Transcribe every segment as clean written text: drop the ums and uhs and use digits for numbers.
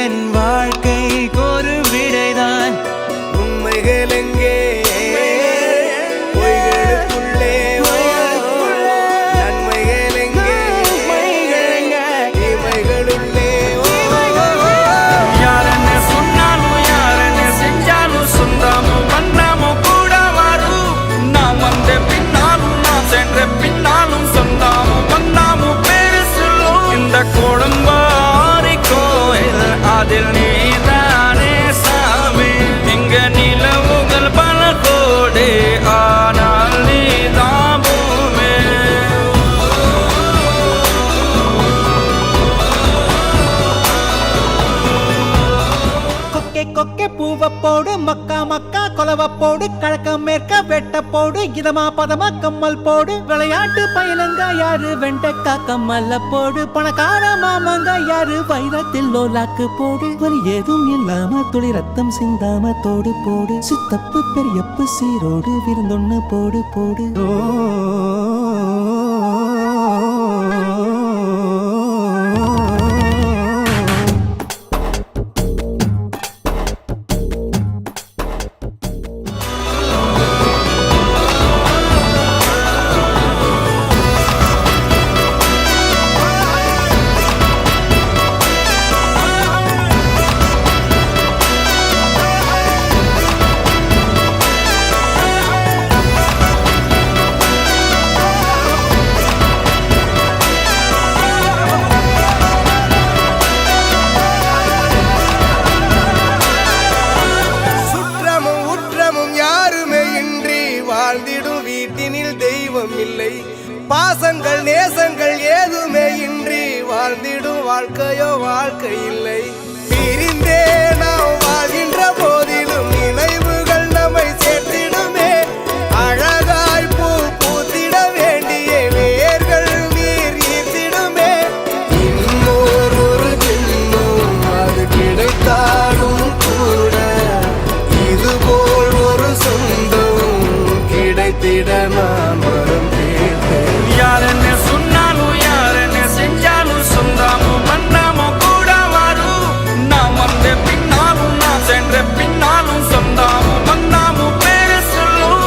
என் வாழ்க்கைக்கு ஒரு விடைதான். உண்மைகள் எங்கே பின்னாலும் சொந்தாமும் வந்தாமும் பேரு சொல்லும் இந்த கொடும்பாரி கோயில் அதில் நீதானே சாமி. இங்க நிலவுகள் பல கோடி ஆனால் நீதான் பூமி. கொக்கே கொக்கே பூவ போடு மக்கா மக்கா கொலவ போடு கழக்க மேற்க வெட்ட போடு இதமா பதமா கம்மல் போடு. விளையாட்டு பயிலங்க யாரு வெண்டக்கா கம்மல்ல போடு. பணக்கார மாமங்க யாரு வைரத்தில் லோலாக்கு போடு. வலி ஏதும் இல்லாம துளி ரத்தம் சிந்தாம தோடு போடு. சித்தப்பு பெரியப்பு சீரோடு விருந்தொன்னு போடு போடு. வீட்டினில் தெய்வம் இல்லை, பாசங்கள் நேசங்கள் ஏதுமே இன்றி வாழ்ந்திடும் வாழ்க்கையோ வாழ்க்கை இல்லை. பிரிந்தே நாம் வாழ்கின்ற போதிலும் நினைவுகள் நம்மை சேர்த்திடுமே. அழகாய் பூ பூத்திட வேண்டிய வேர்கள் நீர் ஈர்த்திடுமே. இன்னொரு ஜென்மம் அது கிடைத்தாலும் கூட இதுபோல் ஒரு சொந்தம் கிடைத்திட நான் வரம் கேட்டேன். யாருன்னு சொன்னாலும் யாருன்னு செஞ்சாலும் சொந்தாமும் வந்தாமும் கூட வரும். நான் வந்த பின்னாலும் நான் சென்ற பின்னாலும் சொந்தாமும் வந்தாமும் பேரு சொல்லும்.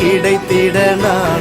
கிடைத்திட நான்